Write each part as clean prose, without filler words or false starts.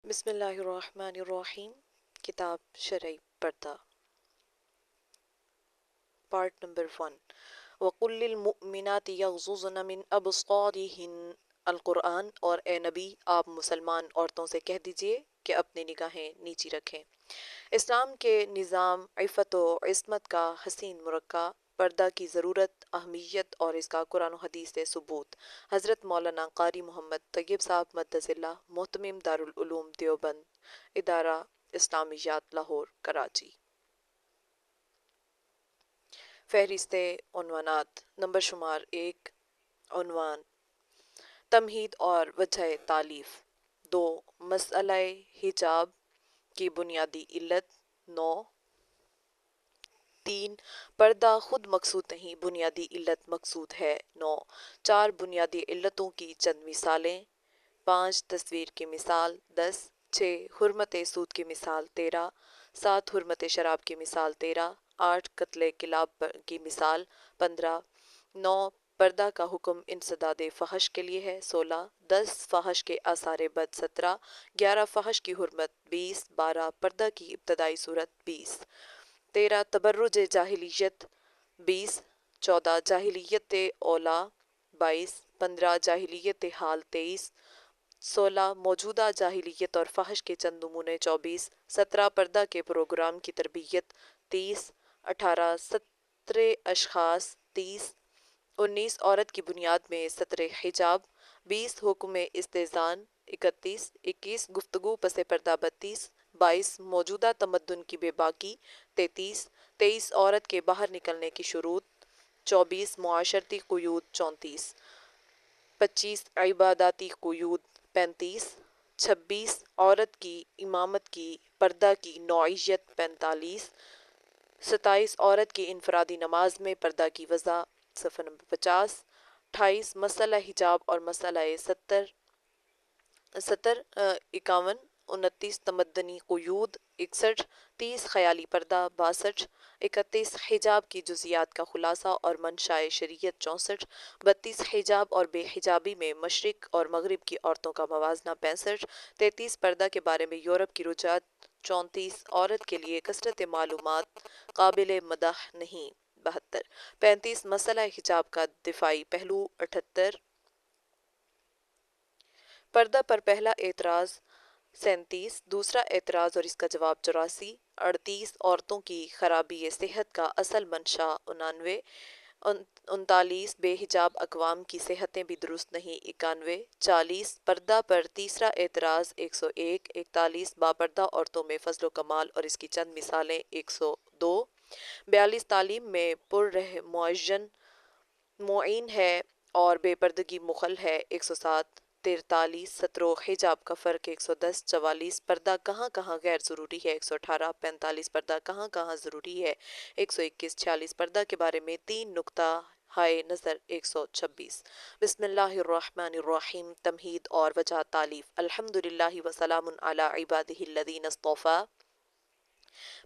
بسم اللہ الرحمن الرحیم۔ کتاب شرعی پردہ، پارٹ نمبر 1۔ وَقُلْ لِلْمُؤْمِنَاتِ يَغْضُضْنَ مِنْ أَبْصَارِهِنَّ۔ القرآن، اور اے نبی آپ مسلمان عورتوں سے کہہ دیجئے کہ اپنی نگاہیں نیچی رکھیں۔ اسلام کے نظام عفت و عصمت کا حسین مرقع، پردہ کی ضرورت، اہمیت اور اس کا قرآن و حدیث سے ثبوت۔ حضرت مولانا قاری محمد طیب صاحب مدث اللہ، محتمم دارالعلوم دیوبند، ادارہ اسلامیات لاہور کراچی۔ فہرست عنوانات۔ نمبر شمار 1۔ عنوان: تمہید اور وجہ تالیف۔ 2۔ مسئلہ حجاب کی بنیادی علت۔ 9۔ 3۔ پردہ خود مقصود نہیں، بنیادی علت مقصود ہے۔ 9۔ 4۔ بنیادی علتوں کی چند مثالیں۔ 5۔ تصویر کی مثال۔ 10۔ 6۔ حرمت سود کی مثال۔ 13۔ 7۔ حرمت شراب کی مثال۔ 13۔ 8۔ قتل کلاب کی مثال۔ 15۔ 9۔ پردہ کا حکم انسداد فحش کے لیے ہے۔ 16۔ 10۔ فحش کے آثار بد۔ 17۔ 11۔ فحش کی حرمت۔ 20۔ 12۔ پردہ کی ابتدائی صورت۔ 20۔ 13۔ تبرج جاہلیت۔ 20۔ 14۔ جاہلیت اولیٰ۔ 22۔ 15۔ جاہلیت حال۔ 23۔ 16۔ موجودہ جاہلیت اور فحش کے چند نمونے۔ 24۔ 17۔ پردہ کے پروگرام کی تربیت۔ 30۔ 18۔ ستر اشخاص۔ 30۔ 19۔ عورت کی بنیاد میں ستر حجاب۔ 20۔ حکم استئذان۔ 31۔ 21۔ گفتگو پس پردہ۔ 32۔ 22۔ موجودہ تمدن کی بے باکی۔ 33۔ 23۔ عورت کے باہر نکلنے کی شروط۔ 24۔ معاشرتی قیود۔ 34۔ 25۔ عباداتی قیود۔ 35۔ 26۔ عورت کی امامت کی پردہ کی نوعیت۔ 45۔ 27۔ عورت کی انفرادی نماز میں پردہ کی وضع۔ صفحہ نمبر 50۔ 28۔ مسئلہ حجاب اور مسئلہ ستر۔ 51۔ 29۔ تمدنی قیود۔ 61۔ 30۔ خیالی پردہ۔ 62۔ 31۔ حجاب کی جزیات کا خلاصہ اور منشاء شریعت۔ 64۔ 32۔ حجاب اور بے حجابی میں مشرق اور مغرب کی عورتوں کا موازنہ۔ 65۔ 33۔ پردہ کے بارے میں یورپ کی رجحانات۔ 34۔ عورت کے لیے کثرت معلومات قابل مدح نہیں۔ 72۔ 35۔ مسئلہ حجاب کا دفاعی پہلو۔ 78۔ پردہ پر پہلا اعتراض۔ 37۔ دوسرا اعتراض اور اس کا جواب۔ 84۔ 38۔ عورتوں کی خرابی صحت کا اصل منشا۔ 99۔ 39۔ بے حجاب اقوام کی صحتیں بھی درست نہیں۔ 91۔ 40۔ پردہ پر تیسرا اعتراض۔ 101۔ 41۔ باپردہ عورتوں میں فضل و کمال اور اس کی چند مثالیں۔ 102۔ 42۔ تعلیم میں پررہ معین ہے اور بے پردگی مخل ہے۔ 107۔ 43۔ ستر و حجاب کا فرق۔ 110۔ 44۔ پردہ کہاں کہاں غیر ضروری ہے۔ 118۔ 45۔ پردہ کہاں کہاں ضروری ہے۔ 121۔ 46۔ پردہ کے بارے میں 3 نقطہ ہائے نظر۔ 126۔ بسم اللہ الرحمن الرحیم۔ تمہید اور وجہ تالیف۔ الحمدللہ وسلام علی عبادہ الذین اصطفیٰ۔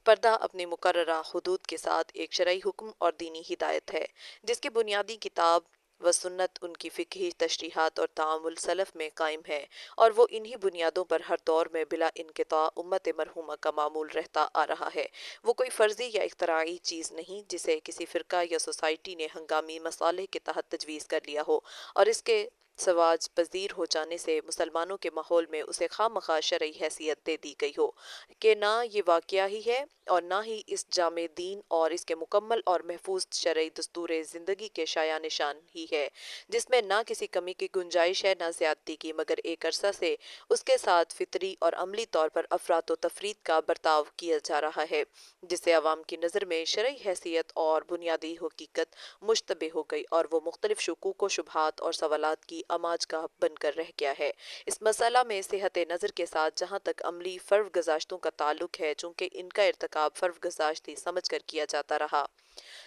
پردہ اپنے مقررہ حدود کے ساتھ ایک شرعی حکم اور دینی ہدایت ہے جس کی بنیادی کتاب و سنت، ان کی فقہی تشریحات اور تعامل سلف میں قائم ہے، اور وہ انہی بنیادوں پر ہر دور میں بلا انقطاع امت مرحومہ کا معمول رہتا آ رہا ہے۔ وہ کوئی فرضی یا اختراعی چیز نہیں جسے کسی فرقہ یا سوسائٹی نے ہنگامی مصالح کے تحت تجویز کر لیا ہو اور اس کے سواج پذیر ہو جانے سے مسلمانوں کے ماحول میں اسے خواہ مخواہ شرعی حیثیت دے دی گئی ہو، کہ نہ یہ واقعہ ہی ہے اور نہ ہی اس جامع دین اور اس کے مکمل اور محفوظ شرعی دستور زندگی کے شایع نشان ہی ہے، جس میں نہ کسی کمی کی گنجائش ہے نہ زیادتی کی، مگر ایک عرصہ سے اس کے ساتھ فطری اور عملی طور پر افراط و تفریط کا برتاؤ کیا جا رہا ہے، جس سے عوام کی نظر میں شرعی حیثیت اور بنیادی حقیقت مشتبہ ہو گئی اور وہ مختلف شکوک و شبہات اور سوالات کی اماج گاہ بن کر رہ گیا ہے۔ اس مسئلہ میں صحت نظر کے ساتھ جہاں تک عملی فرو گزاشتوں کا تعلق ہے، چونکہ ان کا ارتکاب فرو گزاشتی سمجھ کر کیا جاتا رہا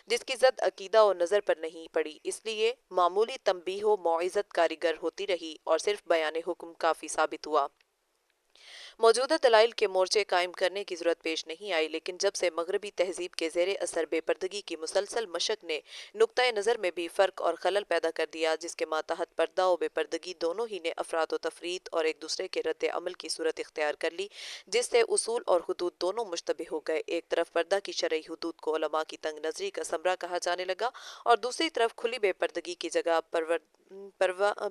جس کی زد عقیدہ و نظر پر نہیں پڑی، اس لیے معمولی تنبیہ و موعظت کارگر ہوتی رہی اور صرف بیان حکم کافی ثابت ہوا۔ موجودہ دلائل کے مورچے قائم کرنے کی ضرورت پیش نہیں آئی، لیکن جب سے مغربی تہذیب کے زیر اثر بے پردگی کی مسلسل مشق نے نقطۂ نظر میں بھی فرق اور خلل پیدا کر دیا، جس کے ماتحت پردہ و بے پردگی دونوں ہی نے افراط و تفریط اور ایک دوسرے کے رد عمل کی صورت اختیار کر لی، جس سے اصول اور حدود دونوں مشتبہ ہو گئے۔ ایک طرف پردہ کی شرعی حدود کو علماء کی تنگ نظری کا ثمرہ کہا جانے لگا، اور دوسری طرف کھلی بے پردگی کی جگہ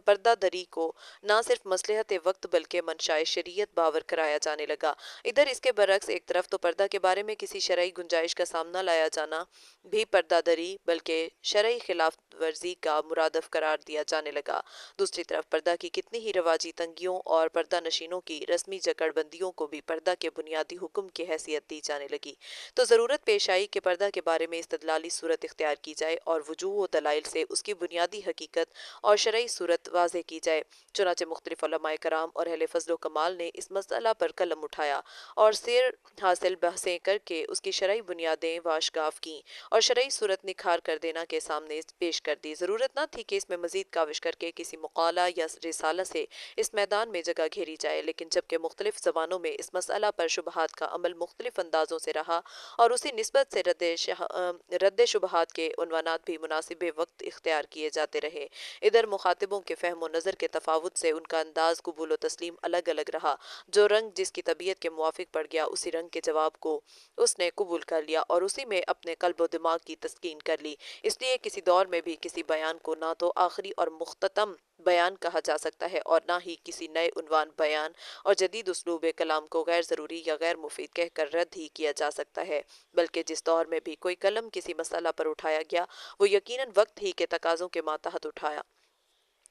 پردہ دری کو نہ صرف مصلحت وقت بلکہ منشاء شریعت باور کرایا جانے لگا۔ ادھر اس کے برعکس ایک طرف تو پردہ کے بارے میں کسی شرعی گنجائش کا سامنا لایا جانا بھی پردہ دری بلکہ شرعی خلاف ورزی کا مرادف قرار دیا جانے لگا، دوسری طرف پردہ کی کتنی ہی رواجی تنگیوں اور پردہ نشینوں کی رسمی جکڑ بندیوں کو بھی پردہ کے بنیادی حکم کی حیثیت دی جانے لگی، تو ضرورت پیش آئی کہ پردہ کے بارے میں استدلالی صورت اختیار کی جائے اور وجوہ و دلائل سے اس کی بنیادی حقیقت اور شرعی صورت واضح کی جائے۔ چنانچہ مختلف علماء کرام اور اہل فضل و کمال نے اس مسئلہ پر قلم اٹھایا اور سیر حاصل بحثیں کر کے اس کی شرعی بنیادیں واشگاف کیں اور شرعی صورت نکھار کر دینا کے سامنے پیش کر دی۔ ضرورت نہ تھی کہ اس میں مزید کاوش کر کے کسی مقالہ یا رسالہ سے اس میدان میں جگہ گھیری جائے، لیکن جبکہ مختلف زبانوں میں اس مسئلہ پر شبہات کا عمل مختلف اندازوں سے رہا اور اسی نسبت سے رد شبہات کے عنوانات بھی مناسب وقت اختیار کیے جاتے رہے، ادھر مخاطبوں کے فہم و نظر کے تفاوت سے ان کا انداز قبول و تسلیم الگ الگ رہا۔ جو رنگ جس کی طبیعت کے موافق پڑ گیا، اسی رنگ کے جواب کو اس نے قبول کر لیا اور اسی میں اپنے قلب و دماغ کی تسکین کر لی۔ اس لیے کسی دور میں بھی کسی بیان کو نہ تو آخری اور مختتم بیان کہا جا سکتا ہے اور نہ ہی کسی نئے عنوان بیان اور جدید اسلوب کلام کو غیر ضروری یا غیر مفید کہہ کر رد ہی کیا جا سکتا ہے، بلکہ جس دور میں بھی کوئی قلم کسی مسئلہ پر اٹھایا گیا، وہ یقیناً وقت ہی کے تقاضوں کے ماتحت اٹھایا،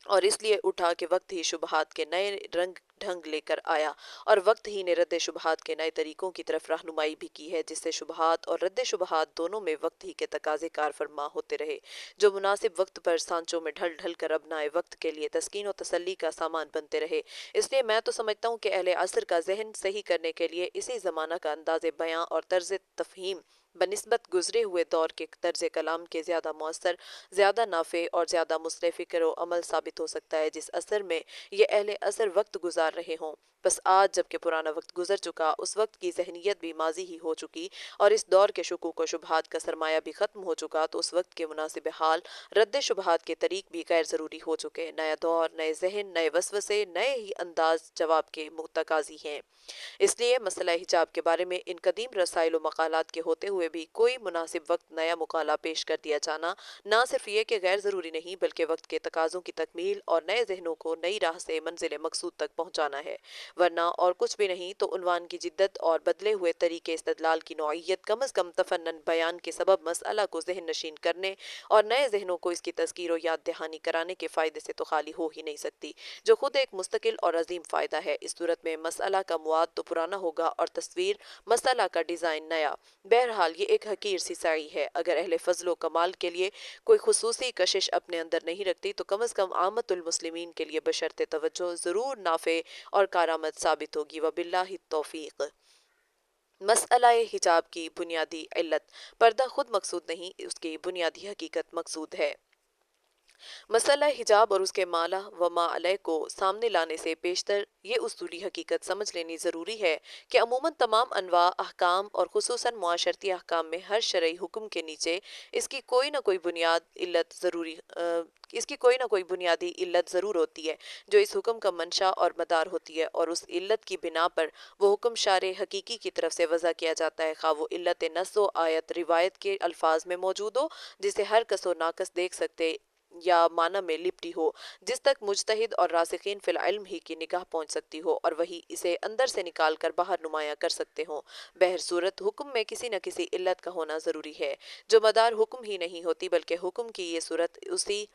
اور اس لیے اٹھا کہ وقت ہی شبہات کے نئے رنگ ڈھنگ لے کر آیا اور وقت ہی نے رد شبہات کے نئے طریقوں کی طرف رہنمائی بھی کی ہے، جس سے شبہات اور رد شبہات دونوں میں وقت ہی کے تقاضے کار فرما ہوتے رہے، جو مناسب وقت پر سانچوں میں ڈھل ڈھل کر ابنائے وقت کے لیے تسکین و تسلی کا سامان بنتے رہے۔ اس لیے میں تو سمجھتا ہوں کہ اہل عصر کا ذہن صحیح کرنے کے لیے اسی زمانہ کا انداز بیاں اور طرز تفہیم بنسبت گزرے ہوئے دور کے طرز کلام کے زیادہ مؤثر، زیادہ نافع اور زیادہ مصلح فکر و عمل ثابت ہو سکتا ہے، جس عصر میں یہ اہل عصر وقت گزار رہے ہوں۔ بس آج جب کہ پرانا وقت گزر چکا، اس وقت کی ذہنیت بھی ماضی ہی ہو چکی اور اس دور کے شکوک و شبہات کا سرمایہ بھی ختم ہو چکا، تو اس وقت کے مناسب حال رد شبہات کے طریق بھی غیر ضروری ہو چکے۔ نیا دور، نئے ذہن، نئے وسوسے، نئے ہی انداز جواب کے متقاضی ہیں۔ اس لیے مسئلہ حجاب کے بارے میں ان قدیم رسائل و مقالات کے ہوتے ہوئے بھی کوئی مناسب وقت نیا مقالہ پیش کر دیا جانا نہ صرف یہ کہ غیر ضروری نہیں، بلکہ وقت کے تقاضوں کی تکمیل اور نئے ذہنوں کو نئی راہ سے منزل مقصود تک پہنچانا ہے، ورنہ اور کچھ بھی نہیں تو عنوان کی جدت اور بدلے ہوئے طریقے استدلال کی نوعیت کم از کم تفنن بیان کے سبب مسئلہ کو ذہن نشین کرنے اور نئے ذہنوں کو اس کی تذکیر و یاد دہانی کرانے کے فائدے سے تو خالی ہو ہی نہیں سکتی، جو خود ایک مستقل اور عظیم فائدہ ہے۔ اس صورت میں مسئلہ کا مواد تو پرانا ہوگا اور تصویر مسئلہ کا ڈیزائن نیا۔ بہرحال یہ ایک حقیر سی سعی ہے، اگر اہل فضل و کمال کے لیے کوئی خصوصی کشش اپنے اندر نہیں رکھتی تو کم از کم عامت المسلمین کے لیے بشرط توجہ ضرور نافع اور کارآمد ثابت ہوگی۔ وباللہ التوفیق۔ مسئلہ حجاب کی بنیادی علت، پردہ خود مقصود نہیں، اس کی بنیادی حقیقت مقصود ہے۔ مسئلہ حجاب اور اس کے مالا و ما علیہ کو سامنے لانے سے پیشتر یہ اصولی حقیقت سمجھ لینی ضروری ہے کہ عموماً تمام انواع احکام اور خصوصاً معاشرتی احکام میں ہر شرعی حکم کے نیچے اس کی کوئی نہ کوئی بنیادی علت ضرور ہوتی ہے، جو اس حکم کا منشا اور مدار ہوتی ہے، اور اس علت کی بنا پر وہ حکم شارع حقیقی کی طرف سے وضع کیا جاتا ہے، خواہ وہ علت نص و آیت روایت کے الفاظ میں موجود ہو، جسے ہر کس و ناقص دیکھ سکتے یا معنی میں لپٹی ہو، جس تک مجتہد اور راسخین فی العلم ہی کی نگاہ پہنچ سکتی ہو اور وہی اسے اندر سے نکال کر باہر نمایاں کر سکتے ہوں۔ بہر صورت حکم میں کسی نہ کسی علت کا ہونا ضروری ہے، جو مدار حکم ہی نہیں ہوتی، بلکہ حکم کی یہ صورت اسی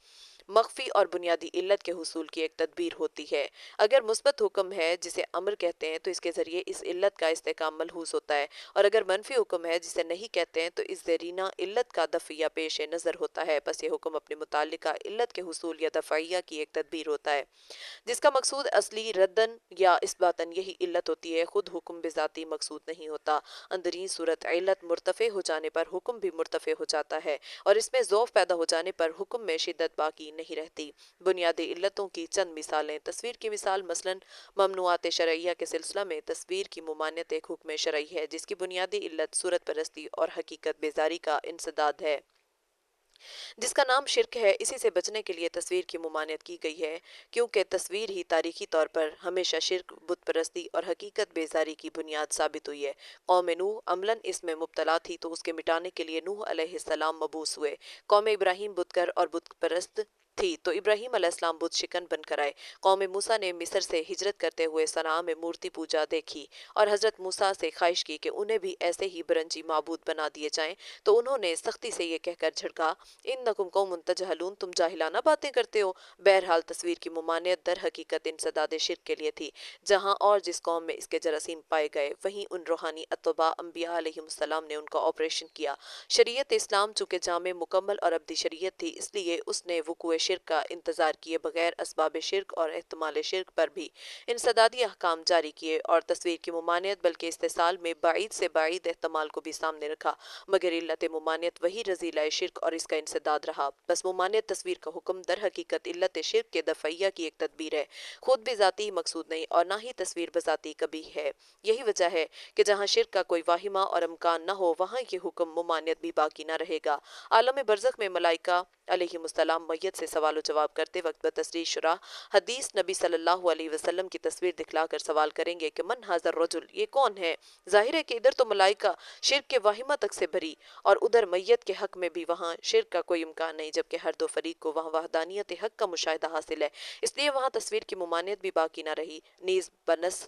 مخفی اور بنیادی علت کے حصول کی ایک تدبیر ہوتی ہے۔ اگر مثبت حکم ہے جسے امر کہتے ہیں تو اس کے ذریعے اس علت کا استحکام ملحوظ ہوتا ہے، اور اگر منفی حکم ہے جسے نہیں کہتے ہیں تو اس زیرینہ علت کا دفعیہ پیش نظر ہوتا ہے، پس یہ حکم اپنے متعلقہ علت کے حصول یا دفعیہ کی ایک تدبیر ہوتا ہے، جس کا مقصود اصلی ردن یا اثباتاً یہی علت ہوتی ہے، خود حکم بذاتی مقصود نہیں ہوتا۔ اندرین صورت علت مرتفع ہو جانے پر حکم بھی مرتفع ہو جاتا ہے، اور اس میں ضعف پیدا ہو جانے پر حکم میں شدت باقی نہیں رہتی۔ بنیادی علتوں کی چند مثالیں۔ تصویر کی مثال مثلاً ممنوعات شرعیہ کے سلسلہ میں تصویر کی ممانعت ایک حکم شرعی ہے جس کی بنیادی علت صورت پرستی اور حقیقت بیزاری کا انسداد ہے، جس کا نام شرک ہے۔ اسی سے بچنے کے لیے تصویر کی ممانعت کی گئی ہے، کیونکہ تصویر ہی تاریخی طور پر ہمیشہ شرک، بت پرستی اور حقیقت بیزاری کی بنیاد ثابت ہوئی ہے۔ قوم نوح عملاً اس میں مبتلا تھی تو اس کے مٹانے کے لیے نوح علیہ السلام مبعوث ہوئے۔ قوم ابراہیم بتگر اور بت پرست تھی تو ابراہیم علیہ السلام بت شکن بن کر آئے۔ قوم موسیٰ نے مصر سے ہجرت کرتے ہوئے صنعاء میں مورتی پوجا دیکھی اور حضرت موسیٰ سے خواہش کی کہ انہیں بھی ایسے ہی برنجی معبود بنا دیے جائیں، تو انہوں نے سختی سے یہ کہہ کر جھڑکا، انکم قوم تجہلون، تم جاہلانہ باتیں کرتے ہو۔ بہرحال تصویر کی ممانعت در حقیقت انسداد شرک کے لیے تھی۔ جہاں اور جس قوم میں اس کے جراثیم پائے گئے وہیں ان روحانی اتباع انبیاء علیہم السلام نے ان کا آپریشن کیا۔ شریعت اسلام چونکہ جامع، مکمل اور ابدی شریعت تھی، اس لیے اس نے وقوع شرک کا انتظار کیے بغیر اسباب شرک اور احتمال شرک پر بھی انسدادی احکام جاری کیے اور تصویر کی ممانعت بلکہ استحصال میں بعید سے بعید احتمال کو بھی سامنے رکھا، مگر علت ممانعت وہی رذیلہ شرک اور اس کا انسداد رہا۔ بس ممانعت تصویر کا حکم در حقیقت علت شرک کے دفعیہ کی ایک تدبیر ہے، خود بھی ذاتی مقصود نہیں اور نہ ہی تصویر بذاتی کبھی ہے۔ یہی وجہ ہے کہ جہاں شرک کا کوئی واہمہ اور امکان نہ ہو وہاں یہ حکم ممانعت بھی باقی نہ رہے گا۔ عالم برزخ میں ملائکہ علیہم السلام میت سے سوال و جواب کرتے وقت بتصریح شرح حدیث نبی صلی اللہ علیہ وسلم کی تصویر دکھلا کر سوال کریں گے کہ من ھذا الرجل، یہ کون ہے؟ ظاہر ہے کہ ادھر تو ملائکہ شرک کے واہمہ تک سے بری اور ادھر میت کے حق میں بھی وہاں شرک کا کوئی امکان نہیں، جبکہ ہر دو فریق کو وہاں وحدانیت حق کا مشاہدہ حاصل ہے، اس لیے وہاں تصویر کی ممانعت بھی باقی نہ رہی۔ نیز بنص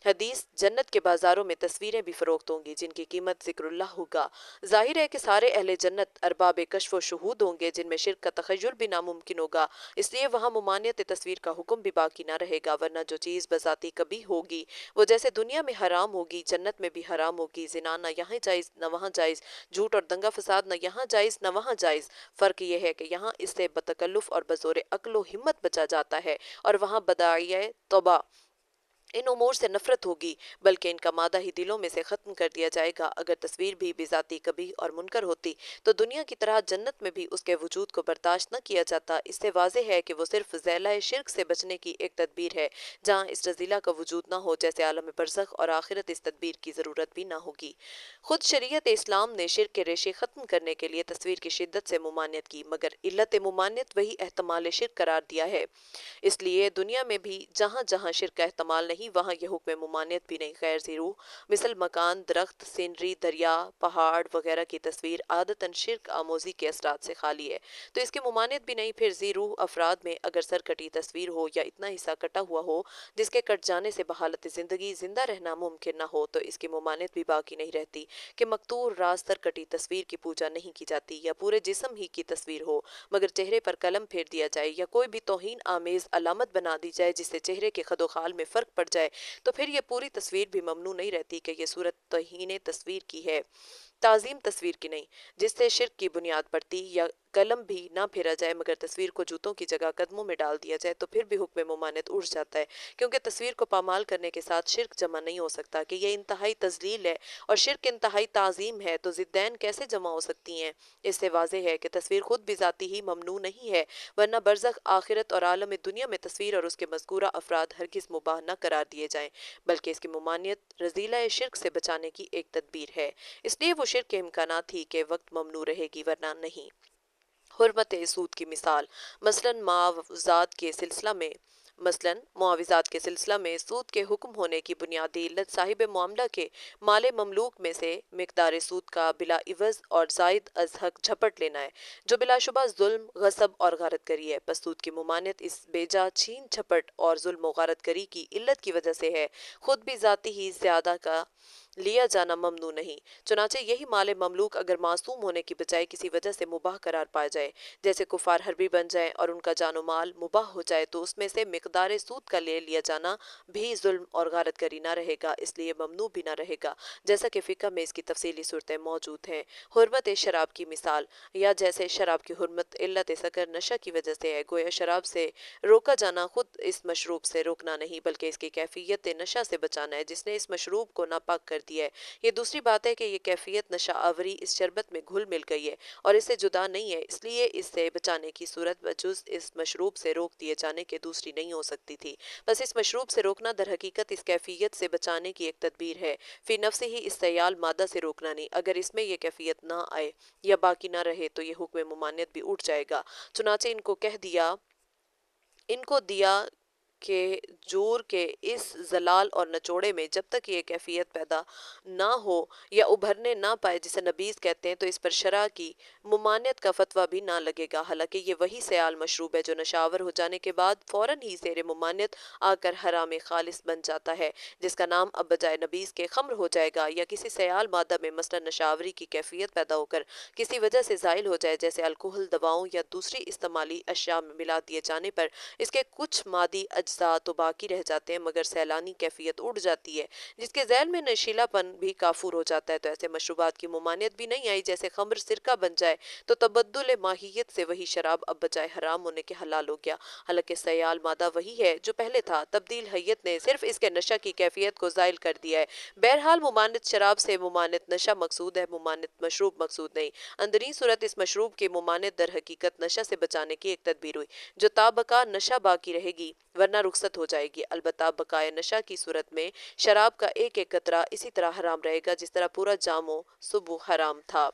حدیث جنت کے بازاروں میں تصویریں بھی فروخت ہوں گی جن کی قیمت ذکر اللہ ہوگا۔ ظاہر ہے کہ سارے اہل جنت ارباب کشف و شہود ہوں گے جن میں شرک کا تخیل بھی ناممکن ہوگا، اس لیے وہاں ممانعت تصویر کا حکم بھی باقی نہ رہے گا، ورنہ جو چیز بذاتی کبھی ہوگی وہ جیسے دنیا میں حرام ہوگی جنت میں بھی حرام ہوگی۔ زنا نہ یہاں جائز نہ وہاں جائز، جھوٹ اور دنگا فساد نہ یہاں جائز نہ وہاں جائز، فرق یہ ہے کہ یہاں اس سے بتکلف اور بزور عقل و ہمت بچا جاتا ہے اور وہاں بداعیہ توبہ ان امور سے نفرت ہوگی، بلکہ ان کا مادہ ہی دلوں میں سے ختم کر دیا جائے گا۔ اگر تصویر بھی بذاتی کبھی اور منکر ہوتی تو دنیا کی طرح جنت میں بھی اس کے وجود کو برداشت نہ کیا جاتا۔ اس سے واضح ہے کہ وہ صرف ذیلہ شرک سے بچنے کی ایک تدبیر ہے، جہاں اس رذیلہ کا وجود نہ ہو، جیسے عالم برزخ اور آخرت اس تدبیر کی ضرورت بھی نہ ہوگی۔ خود شریعت اسلام نے شرک کے ریشے ختم کرنے کے لیے تصویر کی شدت سے ممانعت کی، مگر علت ممانعت وہی احتمال شرک قرار دیا ہے۔ اس لیے دنیا میں بھی جہاں جہاں شرک کا احتمال نہیں وہاں یہ حکم ممانعت بھی نہیں۔ غیر ذی روح مثل مکان، درخت، سینری، دریا، پہاڑ وغیرہ کی تصویر عادتاً شرک آموزی کے اثرات سے خالی ہے، تو اس کی ممانعت بھی نہیں۔ پھر ذی روح افراد میں اگر سر کٹی تصویر ہو یا اتنا حصہ کٹا ہوا ہو جس کے کٹ جانے سے بحالت زندگی زندہ رہنا ممکن نہ ہو، تو اس کی ممانعت بھی باقی نہیں رہتی کہ مقتور راز سر کٹی تصویر کی پوجا نہیں کی جاتی، یا پورے جسم ہی کی تصویر ہو مگر چہرے پر قلم پھیر دیا جائے یا کوئی بھی توہین آمیز علامت بنا دی جائے جس سے چہرے کے خد و خال میں فرق پڑ جائے، تو پھر یہ پوری تصویر بھی ممنوع نہیں رہتی کہ یہ صورت توہین تصویر کی ہے، تعظیم تصویر کی نہیں، جس سے شرک کی بنیاد پڑتی، یا قلم بھی نہ پھیرا جائے مگر تصویر کو جوتوں کی جگہ قدموں میں ڈال دیا جائے، تو پھر بھی حکم ممانعت اٹھ جاتا ہے، کیونکہ تصویر کو پامال کرنے کے ساتھ شرک جمع نہیں ہو سکتا کہ یہ انتہائی تذلیل ہے اور شرک انتہائی تعظیم ہے، تو ضدین کیسے جمع ہو سکتی ہیں؟ اس سے واضح ہے کہ تصویر خود بھی ذاتی ہی ممنوع نہیں ہے، ورنہ برزخ، آخرت اور عالم دنیا میں تصویر اور اس کے مذکورہ افراد ہرگز مباح نہ قرار دیے جائیں، بلکہ اس کی ممانعت رذیلہ شرک سے بچانے کی ایک تدبیر ہے، اس لیے وہ شرک کے امکانات ہی کے وقت ممنوع رہے گی ورنہ نہیں۔ حرمت سود کی مثال مثلاً معاوضات کے سلسلہ میں سود کے حکم ہونے کی بنیادی علت صاحب معاملہ کے مال مملوک میں سے مقدار سود کا بلا عوض اور زائد از حق جھپٹ لینا ہے، جو بلا شبہ ظلم، غصب اور غارت گری ہے۔ پس سود کی ممانعت اس بیجا چھین جھپٹ اور ظلم و غارت گری کی علت کی وجہ سے ہے، خود بھی ذاتی ہی زیادہ کا لیا جانا ممنوع نہیں۔ چنانچہ یہی مال مملوک اگر معصوم ہونے کی بجائے کسی وجہ سے مباح قرار پایا جائے، جیسے کفار حربی بن جائیں اور ان کا جان و مال مباح ہو جائے، تو اس میں سے مقدار سود کا لے لیا جانا بھی ظلم اور غارت گری نہ رہے گا، اس لیے ممنوع بھی نہ رہے گا، جیسا کہ فقہ میں اس کی تفصیلی صورتیں موجود ہیں۔ حرمت شراب کی مثال، یا جیسے شراب کی حرمت علت سکر نشہ کی وجہ سے ہے، گویا شراب سے روکا جانا خود اس مشروب سے روکنا نہیں بلکہ اس کی کیفیت نشہ سے بچانا ہے، جس نے اس مشروب کو ناپاک کر دی ہے۔ یہ دوسری بات ہے کہ یہ کیفیت نشہ آوری اس شربت میں گھل مل گئی ہے اور اس سے جدا نہیں ہے، اس لیے اس سے بچانے کی صورت بجز اس مشروب سے روک دیے جانے کے دوسری نہیں ہو سکتی تھی۔ بس اس مشروب سے روکنا در حقیقت اس کیفیت سے بچانے کی ایک تدبیر ہے، فی نفس ہی اس سیال مادہ سے روکنا نہیں۔ اگر اس میں یہ کیفیت نہ آئے یا باقی نہ رہے تو یہ حکم ممانعت بھی اٹھ جائے گا۔ چنانچہ ان کو دیا کہ جور کے اس زلال اور نچوڑے میں جب تک یہ کیفیت پیدا نہ ہو یا ابھرنے نہ پائے جسے نبیذ کہتے ہیں تو اس پر شرع کی ممانعت کا فتویٰ بھی نہ لگے گا، حالانکہ یہ وہی سیال مشروب ہے جو نشاور ہو جانے کے بعد فوراً ہی زیر ممانعت آ کر حرام خالص بن جاتا ہے، جس کا نام اب بجائے نبیذ کے خمر ہو جائے گا، یا کسی سیال مادہ میں مثلا نشاوری کی کیفیت پیدا ہو کر کسی وجہ سے زائل ہو جائے، جیسے الکحل، دواؤں یا دوسری استعمالی اشیاء میں ملا دیے جانے پر اس کے کچھ مادی اجزاء تو باقی رہ جاتے ہیں مگر سیلانی کیفیت اڑ جاتی ہے، جس کے ذیل میں نشیلا پن بھی کافور ہو جاتا ہے، تو ایسے مشروبات کی ممانعت بھی نہیں آئی۔ جیسے خمر سرکہ بن جائے تو تبدل ماہیت سے وہی شراب اب بجائے حرام ہونے کے حلال ہو گیا، حالانکہ سیال مادہ وہی ہے جو پہلے تھا، تبدیل حیت نے صرف اس کے نشہ کی کیفیت کو زائل کر دیا ہے۔ بہرحال ممانعت شراب سے ممانعت نشہ مقصود ہے، ممانعت مشروب مقصود نہیں۔ اندرین صورت اس مشروب کی ممانعت در حقیقت نشہ سے بچانے کی ایک تدبیر ہوئی جو تا بقا نشہ باقی رہے گی ورنہ رخصت ہو جائے گی، البتہ بقائے نشہ کی صورت میں شراب کا ایک ایک قطرہ اسی طرح حرام رہے گا جس طرح پورا جام و صبح حرام تھا،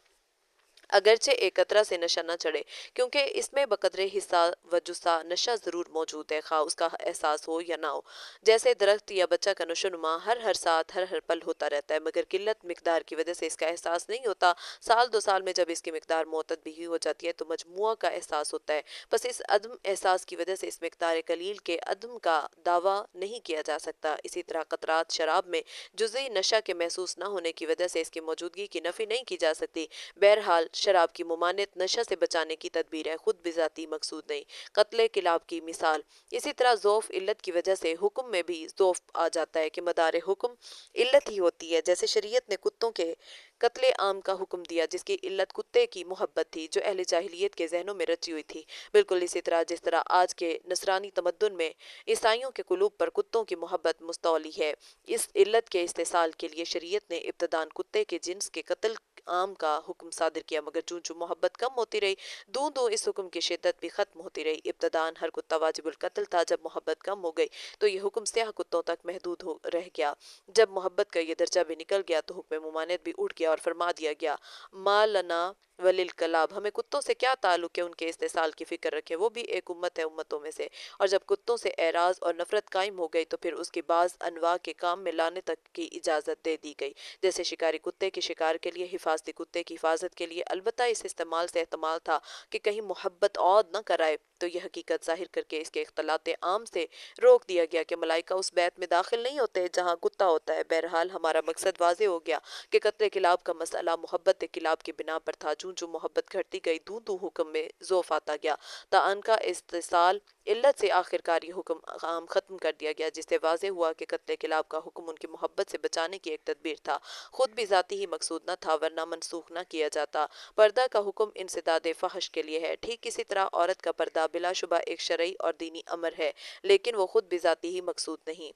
اگرچہ ایک قطرہ سے نشہ نہ چڑھے، کیونکہ اس میں بقدر حصہ و جثہ نشہ ضرور موجود ہے، خواہ اس کا احساس ہو یا نہ ہو۔ جیسے درخت یا بچہ کا نشو نما ہر ساتھ ہر پل ہوتا رہتا ہے مگر قلت مقدار کی وجہ سے اس کا احساس نہیں ہوتا، سال 2 سال میں جب اس کی مقدار معتد بھی ہو جاتی ہے تو مجموعہ کا احساس ہوتا ہے، بس اس عدم احساس کی وجہ سے اس مقدار قلیل کے عدم کا دعویٰ نہیں کیا جا سکتا۔ اسی طرح قطرات شراب میں جزئی نشہ کے محسوس نہ ہونے کی وجہ سے اس کی موجودگی کی نفی نہیں کی جا سکتی۔ بہرحال شراب کی ممانعت نشہ سے بچانے کی تدبیر ہے، خود بذاتی مقصود نہیں۔ قتل کلاب کی مثال، اسی طرح ذوف علت کی وجہ سے حکم میں بھی ذوف آ جاتا ہے کہ مدار حکم علت ہی ہوتی ہے، جیسے شریعت نے کتوں کے قتل عام کا حکم دیا جس کی علت کتے کی محبت تھی جو اہل جاہلیت کے ذہنوں میں رچی ہوئی تھی، بالکل اسی طرح جس طرح آج کے نصرانی تمدن میں عیسائیوں کے قلوب پر کتوں کی محبت مستولی ہے، اس علت کے استحصال کے لیے شریعت نے ابتداً کتے کے جنس کے قتل عام کا حکم صادر کیا، مگر چون محبت کم ہوتی رہی دوں اس حکم کی شدت بھی ختم ہوتی رہی۔ ابتداً ہر کتا واجب القتل تھا، جب محبت کم ہو گئی تو یہ حکم سیاہ کتوں تک محدود رہ گیا، جب محبت کا یہ درجہ بھی نکل گیا تو حکم ممانعت بھی اٹھ گیا اور فرما دیا گیا ما لنا وللکلاب، ہمیں کتوں سے کیا تعلق ہے، ان کے استحصال کی فکر رکھیں، وہ بھی ایک امت ہے امتوں میں سے۔ اور جب کتوں سے اعراض اور نفرت قائم ہو گئی تو پھر اس کی بعض انواع کے کام میں لانے تک کی اجازت دے دی گئی، جیسے شکاری کتے کے شکار کے لیے، حفاظتی کتے کی حفاظت کے لیے، البتہ اس استعمال سے احتمال تھا کہ کہیں محبت عود نہ کرائے، تو یہ حقیقت ظاہر کر کے اس کے اختلاط عام سے روک دیا گیا کہ ملائکہ اس بیت میں داخل نہیں ہوتے جہاں کتا ہوتا ہے۔ بہرحال ہمارا مقصد واضح ہو گیا کہ قتل کلاب کا مسئلہ محبت کلاب کی بنا پر تھا، چون محبت گھٹتی گئی دوں حکم میں ذوف آتا گیا، تا ان کا استحصال علت سے آخرکار یہ حکم عام ختم کر دیا گیا، جس سے واضح ہوا کہ قتل کلاب کا حکم ان کی محبت سے بچانے کی ایک تدبیر تھا، خود بھی ذاتی ہی مقصود نہ تھا ورنہ منسوخ نہ کیا جاتا۔ پردہ کا حکم انسداد فحش کے لیے ہے، ٹھیک اسی طرح عورت کا پردہ بلا شبہ ایک شرعی اور دینی امر ہے، لیکن وہ خود بذاتی ہی مقصود نہیں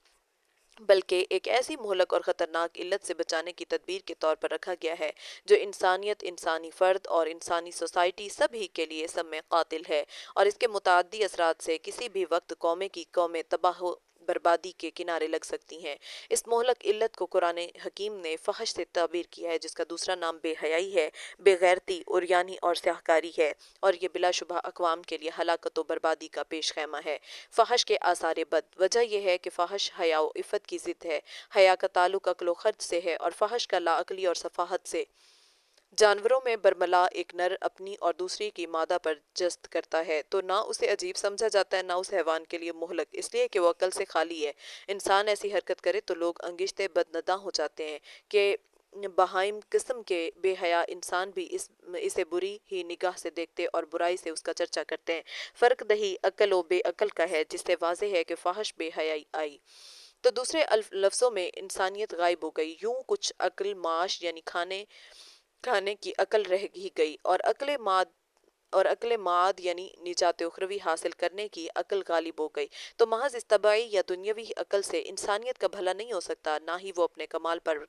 بلکہ ایک ایسی مہلک اور خطرناک علت سے بچانے کی تدبیر کے طور پر رکھا گیا ہے جو انسانیت، انسانی فرد اور انسانی سوسائٹی سبھی کے لیے سم قاتل ہے، اور اس کے متعدی اثرات سے کسی بھی وقت قومیں تباہ و بربادی کے کنارے لگ سکتی ہیں۔ اس مہلک علت کو قرآن حکیم نے فحش سے تعبیر کیا ہے، جس کا دوسرا نام بے حیائی ہے، بے غیرتی، عریانی اور سیاہکاری ہے، اور یہ بلا شبہ اقوام کے لیے ہلاکت و بربادی کا پیش خیمہ ہے۔ فحش کے آثار بد، وجہ یہ ہے کہ فحش حیا و عفت کی ضد ہے، حیا کا تعلق عقل و خرد سے ہے اور فحش کا لاعقلی اور سفاہت سے۔ جانوروں میں برملا ایک نر اپنی اور دوسری کی مادہ پر جست کرتا ہے تو نہ اسے عجیب سمجھا جاتا ہے نہ اس حیوان کے لیے مہلک، اس لیے کہ وہ عقل سے خالی ہے۔ انسان ایسی حرکت کرے تو لوگ انگشتے بدنداں ہو جاتے ہیں کہ بہائم قسم کے بے حیا انسان بھی اسے بری ہی نگاہ سے دیکھتے اور برائی سے اس کا چرچا کرتے ہیں۔ فرق دہی عقل و بے عقل کا ہے، جس سے واضح ہے کہ فحش بے حیائی آئی تو دوسرے لفظوں میں انسانیت غائب ہو گئی، یوں کچھ عقل معاش یعنی کھانے کی عقل رہ ہی گئی، اور عقل معاد یعنی نجات اخروی حاصل کرنے کی عقل غالب ہو گئی، تو محض اس طبعی یا دنیاوی عقل سے انسانیت کا بھلا نہیں ہو سکتا، نہ ہی وہ اپنے کمال پر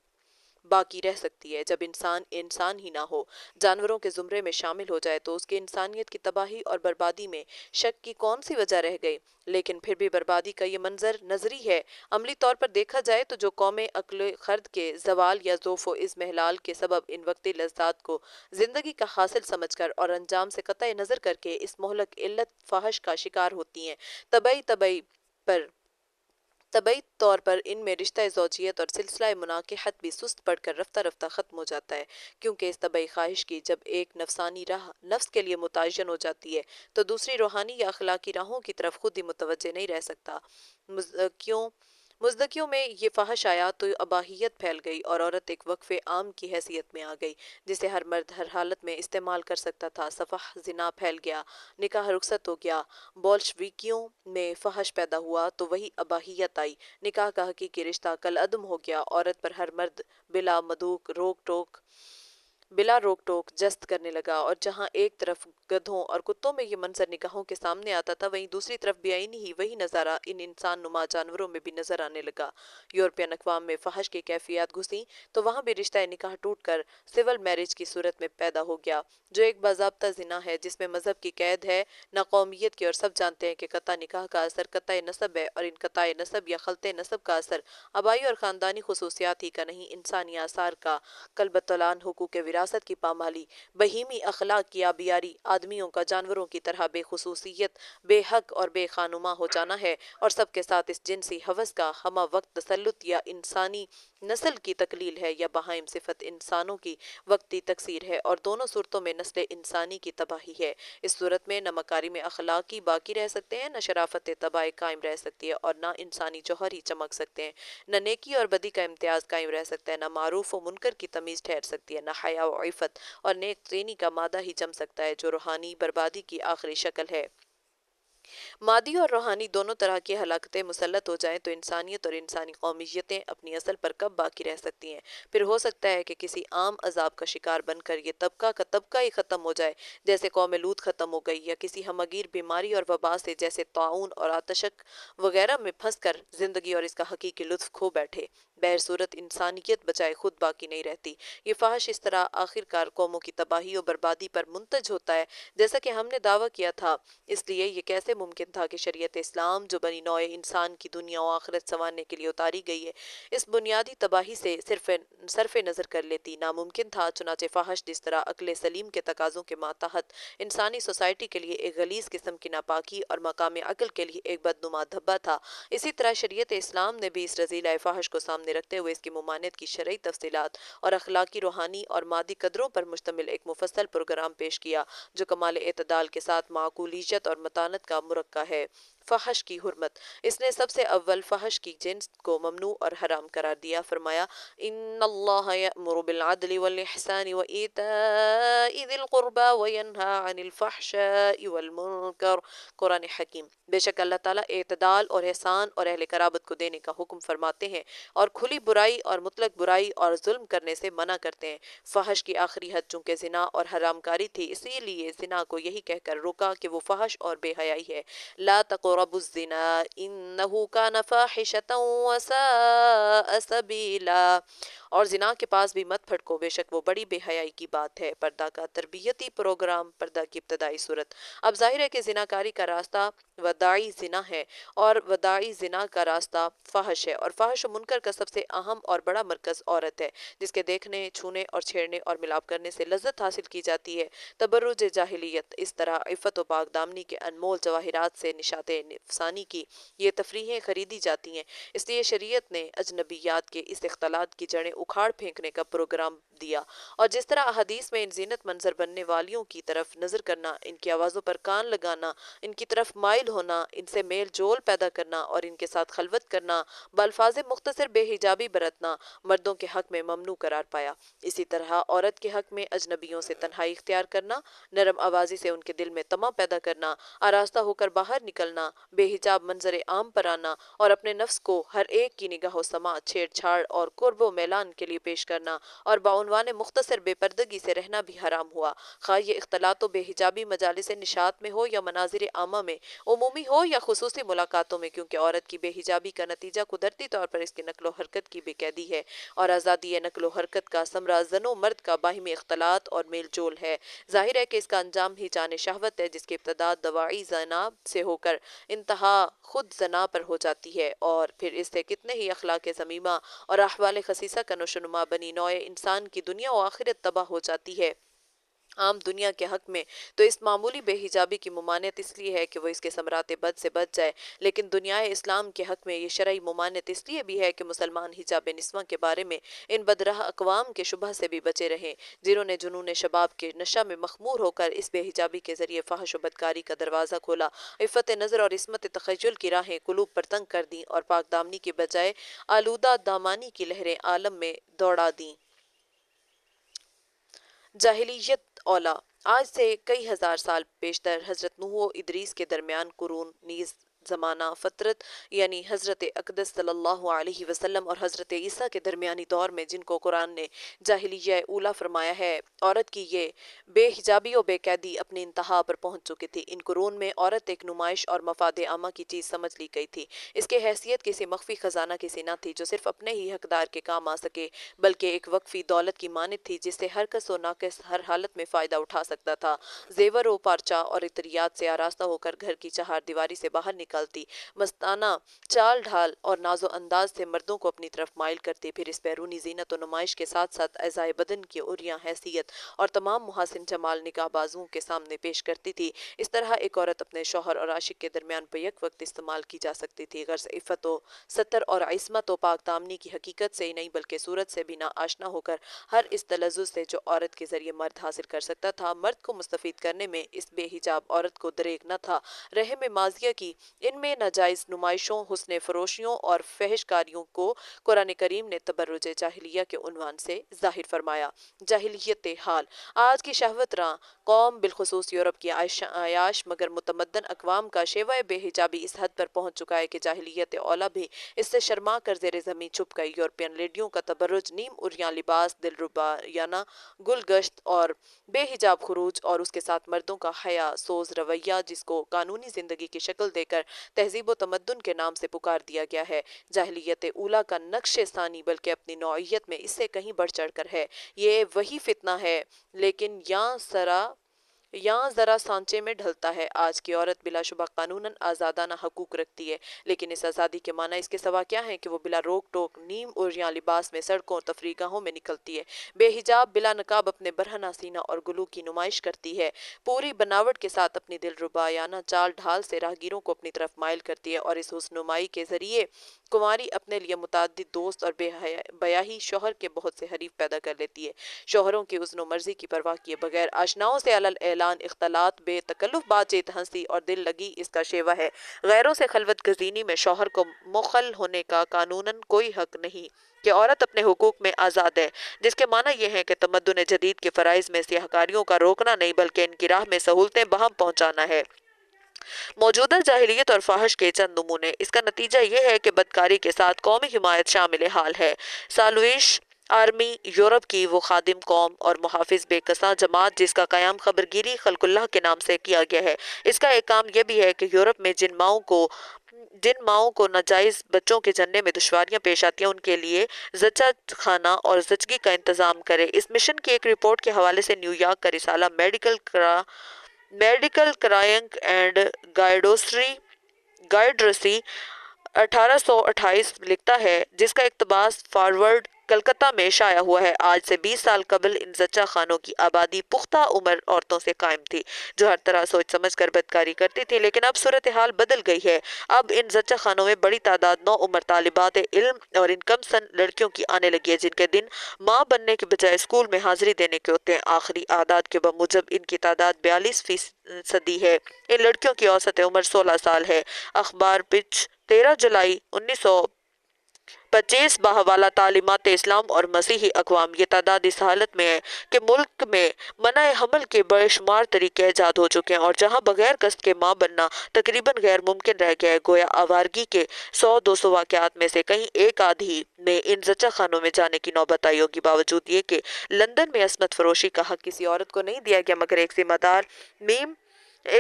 باقی رہ سکتی ہے۔ جب انسان انسان ہی نہ ہو، جانوروں کے زمرے میں شامل ہو جائے تو اس کے انسانیت کی تباہی اور بربادی میں شک کی کون سی وجہ رہ گئی؟ لیکن پھر بھی بربادی کا یہ منظر نظری ہے۔ عملی طور پر دیکھا جائے تو جو قومیں عقل خرد کے زوال یا ذوف و اضمحلال کے سبب ان وقتی لذات کو زندگی کا حاصل سمجھ کر اور انجام سے قطع نظر کر کے اس مہلک علت فحش کا شکار ہوتی ہیں، طبعی طور پر ان میں رشتہ زوجیت اور سلسلہ مناکحت بھی سست پڑ کر رفتہ رفتہ ختم ہو جاتا ہے، کیونکہ اس طبعی خواہش کی جب ایک نفسانی راہ نفس کے لیے متعین ہو جاتی ہے تو دوسری روحانی یا اخلاقی راہوں کی طرف خود ہی متوجہ نہیں رہ سکتا۔ مزدکیوں میں یہ فحش آیا تو اباحیت پھیل گئی اور عورت ایک وقف عام کی حیثیت میں آ گئی جسے ہر مرد ہر حالت میں استعمال کر سکتا تھا۔ سفح زنا پھیل گیا، نکاح رخصت ہو گیا، بولشویکیوں میں فحش پیدا ہوا تو وہی اباحیت آئی، نکاح کا حقیقی رشتہ کالعدم ہو گیا، عورت پر ہر مرد بلا روک ٹوک جست کرنے لگا، اور جہاں ایک طرف گدھوں اور کتوں میں یہ منظر نگاہوں کے سامنے آتا تھا وہیں دوسری طرف بے آئینی ہی وہی نظارہ ان انسان نما جانوروں میں بھی نظر آنے لگا۔ یورپین اقوام میں فحش کی کیفیات گھسیں تو وہاں بھی رشتہ نکاح ٹوٹ کر سول میرج کی صورت میں پیدا ہو گیا، جو ایک باضابطہ زنا ہے جس میں مذہب کی قید ہے نہ قومیت کی، اور سب جانتے ہیں کہ قطع نکاح کا اثر قطع نسب ہے، اور ان قطع نسب یا خلط نسب کا اثر آبائی اور خاندانی خصوصیات ہی کا نہیں، انسانی آثار کا کالبطلان، حقوق وراثت کی پامالی، بہیمی اخلاق کی آبیاری، آدمیوں کا جانوروں کی طرح بے خصوصیت، بے حق اور بے خانما ہو جانا ہے، اور سب کے ساتھ اس جنسی ہوس کا ہمہ وقت تسلط یا انسانی نسل کی تقلیل ہے یا بہائم صفت انسانوں کی وقتی تکثیر ہے، اور دونوں صورتوں میں نسل انسانی کی تباہی ہے۔ اس صورت میں نہ مکارم اخلاقی باقی رہ سکتے ہیں، نہ شرافت طبع قائم رہ سکتی ہے، اور نہ انسانی جوہر ہی چمک سکتے ہیں، نہ نیکی اور بدی کا امتیاز قائم رہ سکتا ہے، نہ معروف و منکر کی تمیز ٹھہر سکتی ہے، نہ حیا و عفت اور نیک ترینی کا مادہ ہی جم سکتا ہے، جو روحانی بربادی کی آخری شکل ہے۔ مادی اور روحانی دونوں طرح کی ہلاکتیں مسلط ہو جائیں تو انسانیت اور انسانی قومیتیں اپنی اصل پر کب باقی رہ سکتی ہیں؟ پھر ہو سکتا ہے کہ کسی عام عذاب کا شکار بن کر یہ طبقہ کا طبقہ ہی ختم ہو جائے، جیسے قوم لوط ختم ہو گئی، یا کسی ہمگیر بیماری اور وبا سے جیسے طاعون اور آتشک وغیرہ میں پھنس کر زندگی اور اس کا حقیقی لطف کھو بیٹھے۔ بہر صورت انسانیت بچائے خود باقی نہیں رہتی۔ یہ فحش اس طرح آخرکار قوموں کی تباہی و بربادی پر منتج ہوتا ہے جیسا کہ ہم نے دعویٰ کیا تھا۔ اس لیے یہ کیسے ممکن تھا کہ شریعت اسلام جو بنی نوع انسان کی دنیا و آخرت سنوارنے کے لیے اتاری گئی ہے، اس بنیادی تباہی سے صرف نظر کر لیتی؟ ناممکن تھا۔ چنانچہ فحش جس طرح عقل سلیم کے تقاضوں کے ماتحت انسانی سوسائٹی کے لیے ایک غلیظ قسم کی ناپاکی اور مقام عقل کے لیے ایک بدنما دھبا تھا، اسی طرح شریعت اسلام نے بھی اس رذیلہ فحش کو سامنے رکھتے ہوئے اس کی ممانعت کی شرعی تفصیلات اور اخلاقی، روحانی اور مادی قدروں پر مشتمل ایک مفصل پروگرام پیش کیا جو کمال اعتدال کے ساتھ معقولیت اور متانت کا مرقع ہے۔ فحش کی حرمت: اس نے سب سے اول فحش کی جنس کو ممنوع اور حرام قرار دیا۔ فرمایا ان اللہ یأمر بالعدل والإحسان وإیتاء ذی القربى وینہی عن الفحشاء والمنکر۔ قرآن حکیم۔ بے شک اللہ تعالیٰ اعتدال اور احسان اور اہل قرابت کو دینے کا حکم فرماتے ہیں اور کھلی برائی اور مطلق برائی اور ظلم کرنے سے منع کرتے ہیں۔ فحش کی آخری حد چونکہ زنا اور حرام کاری تھی، اسی لیے زنا کو یہی کہہ کر روکا کہ وہ فحش اور بے حیائی ہے۔ لا تقربوا الزنا انہ کان فاحشۃ وساء سبیلا۔ اور زنا کے پاس بھی مت پھٹکو، بے شک وہ بڑی بے حیائی کی بات ہے۔ پردہ کا تربیتی پروگرام۔ پردہ کی ابتدائی صورت۔ اب ظاہر ہے کہ زنا کاری کا راستہ وداعی زنا ہے اور وداعی زنا کا راستہ فحش ہے، اور فحش و منکر کا سب سے اہم اور بڑا مرکز عورت ہے، جس کے دیکھنے، چھونے اور چھیڑنے اور ملاپ کرنے سے لذت حاصل کی جاتی ہے۔ تبرج جاہلیت: اس طرح عفت و پاک دامنی کے انمول جواہرات سے نشاط نفسانی کی یہ تفریحیں خریدی جاتی ہیں، اس لیے شریعت نے اجنبیات کے اس اختلاط کی جڑیں اکھاڑ پھینکنے کا پروگرام دیا، اور جس طرح احادیث میں ان زینت منظر بننے والیوں کی طرف نظر کرنا، ان کی آوازوں پر کان لگانا، ان کی طرف مائل ہونا، ان سے میل جول پیدا کرنا اور ان کے ساتھ خلوت کرنا، بالفاظ مختصر بے حجابی برتنا مردوں کے حق میں ممنوع قرار پایا، اسی طرح عورت کے حق میں اجنبیوں سے تنہائی اختیار کرنا، نرم آوازی سے ان کے دل میں طمع پیدا کرنا، آراستہ ہو کر باہر نکلنا، بے حجاب منظر عام پر آنا اور اپنے نفس کو ہر ایک کی نگاہ و سماع، چھیڑ چھاڑ اور قرب و میلان انسان کے لیے پیش کرنا اور بعنوان مختصر بے پردگی سے رہنا بھی حرام ہوا، خواہ یہ اختلاط و بے حجابی مجالس نشاط میں ہو یا مناظر عامہ میں عمومی ہو یا خصوصی ملاقاتوں میں، کیونکہ عورت کی بے حجابی کا نتیجہ قدرتی طور پر اس کی نقل و حرکت کی بے قیدی ہے، اور آزادی نقل و حرکت کا ثمرہ زن و مرد کا باہمی اختلاط اور میل جول ہے۔ ظاہر ہے کہ اس کا انجام ہی جان شہوت ہے، جس کی ابتدا دواعی زنا سے ہو کر انتہا خود زنا پر ہو جاتی ہے، اور پھر اس سے کتنے ہی اخلاق ذمیمہ اور احوال خسیسہ کا نشوونما بنی نوع انسان کی دنیا و آخرت تباہ ہو جاتی ہے۔ عام دنیا کے حق میں تو اس معمولی بے حجابی کی ممانعت اس لیے ہے کہ وہ اس کے ثمرات بد سے بچ جائے، لیکن دنیا اسلام کے حق میں یہ شرعی ممانعت اس لیے بھی ہے کہ مسلمان حجاب نسواں کے بارے میں ان بدراہ اقوام کے شبہ سے بھی بچے رہیں، جنہوں نے جنون شباب کے نشہ میں مخمور ہو کر اس بے حجابی کے ذریعے فحش و بدکاری کا دروازہ کھولا، عفت نظر اور عصمت تخیل کی راہیں قلوب پر تنگ کر دیں، اور پاک دامنی کے بجائے آلودہ دامانی کی لہریں عالم میں دوڑا دیں۔ جاہلیت اولا، آج سے کئی ہزار سال پیشتر حضرت نوح و ادریس کے درمیان قرون نیز زمانہ فترت یعنی حضرت اقدس صلی اللہ علیہ وسلم اور حضرت عیسیٰ کے درمیانی دور میں، جن کو قرآن نے جاہلیہ اولا فرمایا ہے، عورت کی یہ بے حجابی و بے قیدی اپنی انتہا پر پہنچ چکی تھی۔ ان قرون میں عورت ایک نمائش اور مفاد عامہ کی چیز سمجھ لی گئی تھی، اس کے حیثیت کسی مخفی خزانہ کسی نہ تھی جو صرف اپنے ہی حقدار کے کام آ سکے، بلکہ ایک وقفی دولت کی مانند تھی جس سے ہر کس و ناقص ہر حالت میں فائدہ اٹھا سکتا تھا، زیور و پارچہ اور عطریات سے آراستہ ہو کر گھر کی چہار دیواری سے باہر نکلتی، مستانہ چال ڈھال اور ناز و انداز سے مردوں کو اپنی طرف مائل کرتی، پھر اس بیرونی زینت و نمائش کے ساتھ ساتھ اعضائے بدن کی عریاں حیثیت اور تمام محاسن جمال نگاہ بازوؤں کے سامنے پیش کرتی تھی۔ اس طرح ایک عورت اپنے شوہر اور عاشق کے درمیان بیک وقت استعمال کی جا سکتی تھی، غرض عفت و ستر اور عصمت و پاک دامنی کی حقیقت سے ہی نہیں بلکہ صورت سے بھی نہ آشنا ہو کر ہر اس تلذذ سے جو عورت کے ذریعے مرد حاصل کر سکتا تھا، مرد کو مستفید کرنے میں اس بے حجاب عورت کو دریغ نہ تھا۔ رحم ماضیہ کی ان میں ناجائز نمائشوں، حسن فروشیوں اور فحش کاریوں کو قرآن کریم نے تبرج جاہلیہ کے عنوان سے ظاہر فرمایا۔ جاہلیت حال، آج کی شہوت راں قوم بالخصوص یورپ کی عیاش مگر متمدن اقوام کا شیوہ بے حجابی اس حد پر پہنچ چکا ہے کہ جاہلیت اولا بھی اس سے شرما کر زیر زمین چھپ گئی۔ یورپین لیڈیوں کا تبرج، نیم عریاں لباس، دلربایانہ گل گشت اور بے حجاب خروج، اور اس کے ساتھ مردوں کا حیا سوز رویہ جس کو قانونی زندگی کی شکل دے کر تہذیب و تمدن کے نام سے پکار دیا گیا ہے، جاہلیت اولا کا نقش ثانی بلکہ اپنی نوعیت میں اس سے کہیں بڑھ چڑھ کر ہے۔ یہ وہی فتنہ ہے لیکن یہاں ذرا سانچے میں ڈھلتا ہے۔ آج کی عورت بلا شبہ قانوناً آزادانہ حقوق رکھتی ہے، لیکن اس آزادی کے معنی اس کے سوا کیا ہے کہ وہ بلا روک ٹوک نیم عریاں لباس میں سڑکوں اور تفریح گاہوں میں نکلتی ہے، بے حجاب بلا نقاب اپنے برہنہ سینہ اور گلو کی نمائش کرتی ہے، پوری بناوٹ کے ساتھ اپنی دلربایانہ چال ڈھال سے راہگیروں کو اپنی طرف مائل کرتی ہے، اور اس حسن نمائی کے ذریعے کنواری اپنے لیے متعدد دوست اور بیاہی شوہر کے بہت سے حریف پیدا کر لیتی ہے، شوہروں کی اذن و مرضی کی پرواہ کیے بغیر آشناؤں سے علی اعلان اختلاط، بے تکلف بات چیت، ہنسی اور دل لگی اس کا شیوہ ہے۔ غیروں سے خلوت گزینی میں شوہر کو مخل ہونے کا قانوناً کوئی حق نہیں کہ عورت اپنے حقوق میں آزاد ہے، جس کے معنی یہ ہے کہ تمدن جدید کے فرائض میں سیاہ کاریوں کا روکنا نہیں بلکہ ان کی راہ میں سہولتیں بہم پہنچانا ہے۔ موجودہ جاہلیت اور فحش کے چند نمونے، اس کا نتیجہ یہ ہے کہ بدکاری کے ساتھ قومی حمایت شامل حال ہے۔ سالویش آرمی، یورپ کی وہ خادم قوم اور محافظ بے کساں جماعت جس کا قیام خبرگیری خلق اللہ کے نام سے کیا گیا ہے، اس کا ایک کام یہ بھی ہے کہ یورپ میں جن ماؤں کو ناجائز بچوں کے جننے میں دشواریاں پیش آتی ہیں ان کے لیے زچہ خانہ اور زچگی کا انتظام کرے۔ اس مشن کی ایک رپورٹ کے حوالے سے نیو یارک کا رسالہ میڈیکل کرائنگ اینڈ گائیڈرسی 1828 لکھتا ہے، جس کا اقتباس فارورڈ کلکتہ میں شائع ہوا ہے، آج سے 20 سال قبل ان زچہ خانوں کی آبادی پختہ عمر عورتوں سے قائم تھی جو ہر طرح سوچ سمجھ کر بدکاری کرتی تھی، لیکن اب صورتحال بدل گئی ہے۔ اب ان زچہ خانوں میں بڑی تعداد نوعمر طالبات علم اور ان کم سن لڑکیوں کی آنے لگی ہے جن کے دن ماں بننے کے بجائے اسکول میں حاضری دینے کے ہوتے ہیں۔ آخری اعداد کے بموجب ان کی تعداد 42% ہے۔ ان لڑکیوں کی اوسط عمر 16 سال ہے۔ اخبار پچ 13 جولائی 25 بحوالہ تعلیمات اسلام اور مسیحی اقوام۔ یہ تعداد اس حالت میں ہے کہ ملک میں منع حمل کے بے شمار طریقے ایجاد ہو چکے ہیں اور جہاں بغیر قصد کے ماں بننا تقریباً غیر ممکن رہ گیا ہے، گویا آوارگی کے 100-200 واقعات میں سے کہیں ایک آدھی میں ان زچہ خانوں میں جانے کی نوبت آئی ہوگی۔ باوجود یہ کہ لندن میں عصمت فروشی کا حق کسی عورت کو نہیں دیا گیا، مگر ایک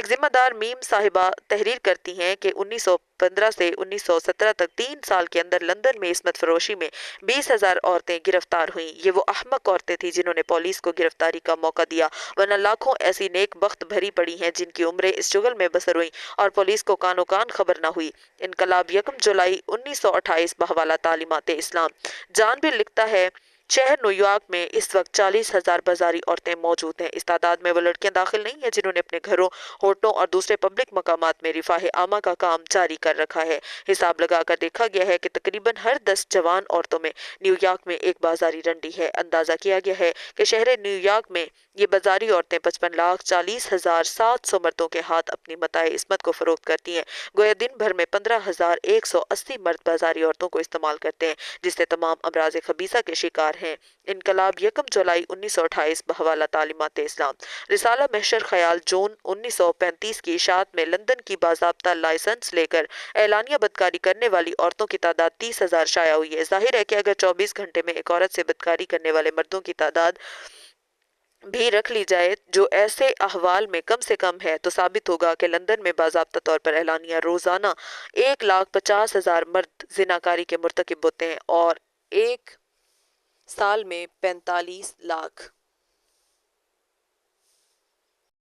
ذمہ دار میم صاحبہ تحریر کرتی ہیں کہ 1915 سے 1917 تک 3 سال کے اندر لندن میں عصمت فروشی میں 20,000 عورتیں گرفتار ہوئیں۔ یہ وہ احمق عورتیں تھیں جنہوں نے پولیس کو گرفتاری کا موقع دیا، ورنہ لاکھوں ایسی نیک بخت بھری پڑی ہیں جن کی عمریں اس چگل میں بسر ہوئیں اور پولیس کو کانوں کان خبر نہ ہوئی۔ انقلاب 1 جولائی 1928 بحوالہ تعلیمات اسلام۔ جان بھی لکھتا ہے شہر نیویارک میں اس وقت 40,000 بازاری عورتیں موجود ہیں۔ اس تعداد میں وہ لڑکیاں داخل نہیں ہیں جنہوں نے اپنے گھروں، ہوٹلوں اور دوسرے پبلک مقامات میں رفاہ عامہ کا کام جاری کر رکھا ہے۔ حساب لگا کر دیکھا گیا ہے کہ تقریباً ہر 10 جوان عورتوں میں نیویارک میں ایک بازاری رنڈی ہے۔ اندازہ کیا گیا ہے کہ شہر نیویارک میں یہ بازاری عورتیں 55,40,700 مردوں کے ہاتھ اپنی متاع عصمت کو فروخت کرتی ہیں۔ گویا دن بھر میں 15,180 مرد بازاری عورتوں کو استعمال کرتے ہیں، جس سے تمام امراض خبیثہ کے شکار ہیں۔ انقلاب 1 جولائی 1928 بحوالہ تعلیمات اسلام۔ رسالہ محشر خیال جون 1935 کی اشاعت میں لندن کی باضابطہ لائسنس لے کر اعلانیہ بدکاری کرنے والی عورتوں کی تعداد 30,000 شائع ہوئی ہے۔ ظاہر ہے کہ اگر 24 گھنٹے میں ایک عورت سے بدکاری کرنے والے مردوں کی تعداد بھی رکھ لی جائے جو ایسے احوال میں کم سے کم ہے، تو ثابت ہوگا کہ لندن میں باضابطہ طور پر اعلانیہ روزانہ 1,50,000 مرد زناکاری کے مرتکب ہوتے ہیں اور ایک سال میں 45 لاکھ